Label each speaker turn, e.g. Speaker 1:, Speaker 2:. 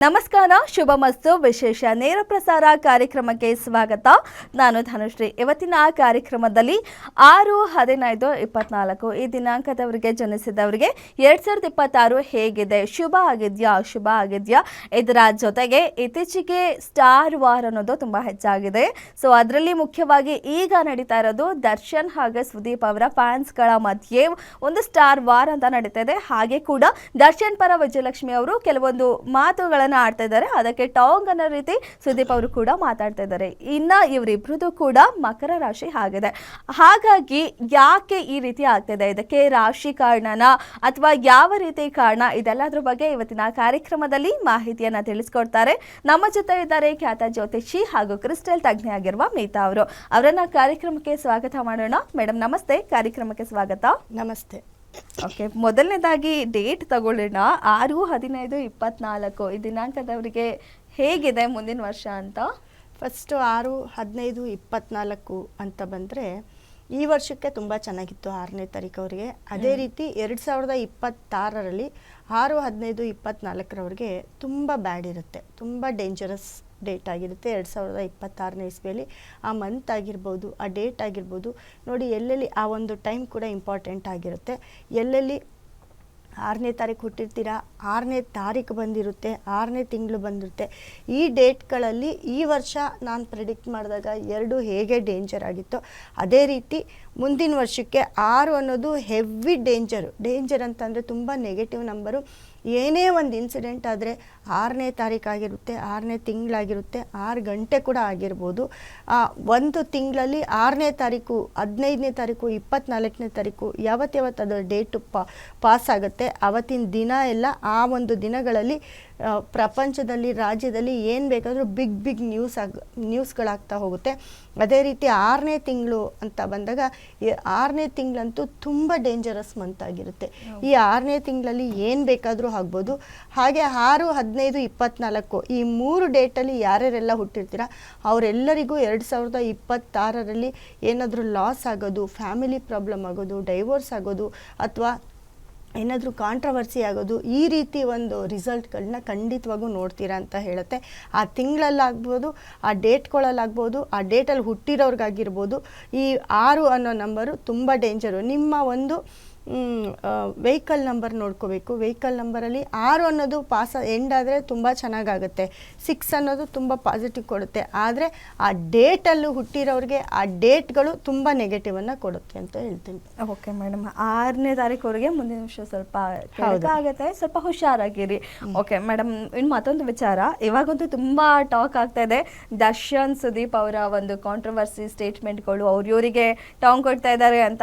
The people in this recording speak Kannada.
Speaker 1: ನಮಸ್ಕಾರ, ಶುಭ ಮಸ್ತು. ವಿಶೇಷ ನೇರ ಪ್ರಸಾರ ಕಾರ್ಯಕ್ರಮಕ್ಕೆ ಸ್ವಾಗತ. ನಾನು ಧನುಶ್ರೀ. ಇವತ್ತಿನ ಕಾರ್ಯಕ್ರಮದಲ್ಲಿ 6-15-24 ಈ ದಿನಾಂಕದವರಿಗೆ ಜನಿಸಿದವರಿಗೆ 2026 ಹೇಗಿದೆ, ಶುಭ ಆಗಿದೆಯಾ. ಇದರ ಜೊತೆಗೆ ಇತ್ತೀಚೆಗೆ ಸ್ಟಾರ್ ವಾರ್ ಅನ್ನೋದು ತುಂಬಾ ಹೆಚ್ಚಾಗಿದೆ. ಸೊ ಅದರಲ್ಲಿ ಮುಖ್ಯವಾಗಿ ಈಗ ನಡೀತಾ ಇರೋದು ದರ್ಶನ್ ಹಾಗೆ ಸುದೀಪ್ ಅವರ ಫ್ಯಾನ್ಸ್ಗಳ ಮಧ್ಯೆ ಒಂದು ಸ್ಟಾರ್ ವಾರ್ ಅಂತ ನಡೀತಾ ಇದೆ. ಹಾಗೆ ಕೂಡ ದರ್ಶನ್ ಪರ ವಿಜಯಲಕ್ಷ್ಮಿ ಅವರು ಕೆಲವೊಂದು ಮಾತುಗಳನ್ನು ಆಡ್ತಾ ಇದ್ದಾರೆ. ಅದಕ್ಕೆ ಟಾಂಗ್ ಅನ್ನೋ ರೀತಿ ಸುದೀಪ್ ಅವರು ಕೂಡ ಮಾತಾಡ್ತಾ ಇದ್ದಾರೆ. ಇನ್ನ ಇವರಿಬ್ರದ್ದು ಕೂಡ ಮಕರ ರಾಶಿ ಆಗಿದೆ. ಹಾಗಾಗಿ ಯಾಕೆ ಈ ರೀತಿ ಆಗ್ತಿದೆ, ಇದಕ್ಕೆ ರಾಶಿ ಕಾರಣನ ಅಥವಾ ಯಾವ ರೀತಿ ಕಾರಣ, ಇದೆಲ್ಲದ್ರ ಬಗ್ಗೆ ಇವತ್ತಿನ ಕಾರ್ಯಕ್ರಮದಲ್ಲಿ ಮಾಹಿತಿಯನ್ನ ತಿಳಿಸ್ಕೊಡ್ತಾರೆ. ನಮ್ಮ ಜೊತೆ ಇದ್ದಾರೆ ಖ್ಯಾತ ಜ್ಯೋತಿಷಿ ಹಾಗೂ ಕ್ರಿಸ್ಟಲ್ ತಜ್ಞೆ ಆಗಿರುವ ಮೀತಾ ಅವರು. ಅವರನ್ನ ಕಾರ್ಯಕ್ರಮಕ್ಕೆ ಸ್ವಾಗತ ಮಾಡೋಣ. ಮೇಡಮ್ ನಮಸ್ತೆ, ಕಾರ್ಯಕ್ರಮಕ್ಕೆ ಸ್ವಾಗತ.
Speaker 2: ನಮಸ್ತೆ.
Speaker 1: ಓಕೆ, ಮೊದಲನೇದಾಗಿ ಡೇಟ್ ತಗೊಳ್ಳೋಣ. 6-15-24 ಈ ದಿನಾಂಕದವರಿಗೆ ಹೇಗಿದೆ ಮುಂದಿನ ವರ್ಷ ಅಂತ.
Speaker 2: ಫಸ್ಟು 6-15-24 ಅಂತ ಬಂದರೆ ಈ ವರ್ಷಕ್ಕೆ ತುಂಬ ಚೆನ್ನಾಗಿತ್ತು 6ನೇ ತಾರೀಕು ಅವರಿಗೆ. ಅದೇ ರೀತಿ 2026ರಲ್ಲಿ 6-15-24 ತುಂಬ ಬ್ಯಾಡ್ ಇರುತ್ತೆ, ತುಂಬ ಡೇಂಜರಸ್ ಡೇಟ್ ಆಗಿರುತ್ತೆ. 2026ನೇ ಇಸ್ವಿಯಲ್ಲಿ ಆ ಮಂತ್ ಆಗಿರ್ಬೋದು, ಆ ಡೇಟ್ ಆಗಿರ್ಬೋದು, ನೋಡಿ ಎಲ್ಲೆಲ್ಲಿ ಆ ಒಂದು ಟೈಮ್ ಕೂಡ ಇಂಪಾರ್ಟೆಂಟ್ ಆಗಿರುತ್ತೆ. ಎಲ್ಲೆಲ್ಲಿ 6ನೇ ತಾರೀಕು ಹುಟ್ಟಿರ್ತೀರಾ, 6ನೇ ತಾರೀಕು ಬಂದಿರುತ್ತೆ, 6ನೇ ತಿಂಗಳು ಬಂದಿರುತ್ತೆ. ಈ ಡೇಟ್ಗಳಲ್ಲಿ ಈ ವರ್ಷ ನಾನು ಪ್ರೆಡಿಕ್ಟ್ ಮಾಡಿದಾಗ 2 ಹೇಗೆ ಡೇಂಜರ್ ಆಗಿತ್ತೋ ಅದೇ ರೀತಿ ಮುಂದಿನ ವರ್ಷಕ್ಕೆ 6 ಅನ್ನೋದು ಹೆವಿ ಡೇಂಜರ್ ಅಂತಂದರೆ ತುಂಬ ನೆಗೆಟಿವ್ ನಂಬರು. ಏನೇ ಒಂದು ಇನ್ಸಿಡೆಂಟ್ ಆದರೆ 6ನೇ ತಾರೀಕು ಆಗಿರುತ್ತೆ, 6ನೇ ತಿಂಗಳಾಗಿರುತ್ತೆ, 6 ಗಂಟೆ ಕೂಡ ಆಗಿರ್ಬೋದು. ಒಂದು ತಿಂಗಳಲ್ಲಿ 6ನೇ ತಾರೀಕು, 15ನೇ ತಾರೀಕು, 24ನೇ ತಾರೀಕು ಯಾವತ್ತು ಅದರ ಡೇಟು ಪಾಸ್ ಆಗುತ್ತೆ ಅವತ್ತಿನ ದಿನ ಎಲ್ಲ ಆ ಒಂದು ದಿನಗಳಲ್ಲಿ ಪ್ರಪಂಚದಲ್ಲಿ, ರಾಜ್ಯದಲ್ಲಿ ಏನು ಬೇಕಾದರೂ ಬಿಗ್ ನ್ಯೂಸ್ಗಳಾಗ್ತಾ ಹೋಗುತ್ತೆ. ಅದೇ ರೀತಿ 6ನೇ ತಿಂಗಳು ಅಂತ ಬಂದಾಗ 6ನೇ ತಿಂಗಳಂತೂ ತುಂಬ ಡೇಂಜರಸ್ ಮಂತ್ ಆಗಿರುತ್ತೆ. ಈ 6ನೇ ತಿಂಗಳಲ್ಲಿ ಏನು ಬೇಕಾದರೂ ಆಗ್ಬೋದು. ಹಾಗೆ 6-15-24 ಈ 3 ಡೇಟಲ್ಲಿ ಯಾರ್ಯಾರೆಲ್ಲ ಹುಟ್ಟಿರ್ತೀರ ಅವರೆಲ್ಲರಿಗೂ 2026ರಲ್ಲಿ ಏನಾದರೂ ಲಾಸ್ ಆಗೋದು, ಫ್ಯಾಮಿಲಿ ಪ್ರಾಬ್ಲಮ್ ಆಗೋದು, ಡೈವೋರ್ಸ್ ಆಗೋದು ಅಥವಾ ಏನಾದರೂ ಕಾಂಟ್ರವರ್ಸಿ ಆಗೋದು, ಈ ರೀತಿ ಒಂದು ರಿಸಲ್ಟ್ಗಳನ್ನ ಖಂಡಿತವಾಗೂ ನೋಡ್ತೀರಾ ಅಂತ ಹೇಳುತ್ತೆ. ಆ ತಿಂಗಳಲ್ಲಾಗ್ಬೋದು, ಆ ಡೇಟ್ಗಳಲ್ಲಾಗ್ಬೋದು, ಆ ಡೇಟಲ್ಲಿ ಹುಟ್ಟಿರೋರ್ಗಾಗಿರ್ಬೋದು. ಈ 6 ಅನ್ನೋ ನಂಬರು ತುಂಬ ಡೇಂಜರು. ನಿಮ್ಮ ಒಂದು ವೆಹಿಕಲ್ ನಂಬರ್ ನೋಡ್ಕೋಬೇಕು. ವೆಹಿಕಲ್ ನಂಬರಲ್ಲಿ 6 ಅನ್ನೋದು ಎಂಡ್ ಆದರೆ ತುಂಬ ಚೆನ್ನಾಗಾಗುತ್ತೆ. 6 ಅನ್ನೋದು ತುಂಬ ಪಾಸಿಟಿವ್ ಕೊಡುತ್ತೆ. ಆದರೆ ಆ ಡೇಟಲ್ಲೂ ಹುಟ್ಟಿರೋರಿಗೆ ಆ ಡೇಟ್ಗಳು ತುಂಬ ನೆಗೆಟಿವನ್ನು ಕೊಡುತ್ತೆ ಅಂತ ಹೇಳ್ತೀನಿ.
Speaker 1: ಓಕೆ ಮೇಡಮ್, 6ನೇ ತಾರೀಕುವರೆಗೆ ಮುಂದಿನ ವರ್ಷ ಸ್ವಲ್ಪ ಆಗುತ್ತೆ, ಸ್ವಲ್ಪ ಹುಷಾರಾಗಿರಿ. ಓಕೆ ಮೇಡಮ್, ಇನ್ನು ಮತ್ತೊಂದು ವಿಚಾರ, ಇವಾಗಂತೂ ತುಂಬ ಟಾಕ್ ಆಗ್ತಾ ಇದೆ. ದರ್ಶನ್ ಸುದೀಪ್ ಅವರ ಒಂದು ಕಾಂಟ್ರವರ್ಸಿ ಸ್ಟೇಟ್ಮೆಂಟ್ಗಳು, ಇವರಿಗೆ ಟಾಂಗ್ ಕೊಡ್ತಾ ಇದ್ದಾರೆ ಅಂತ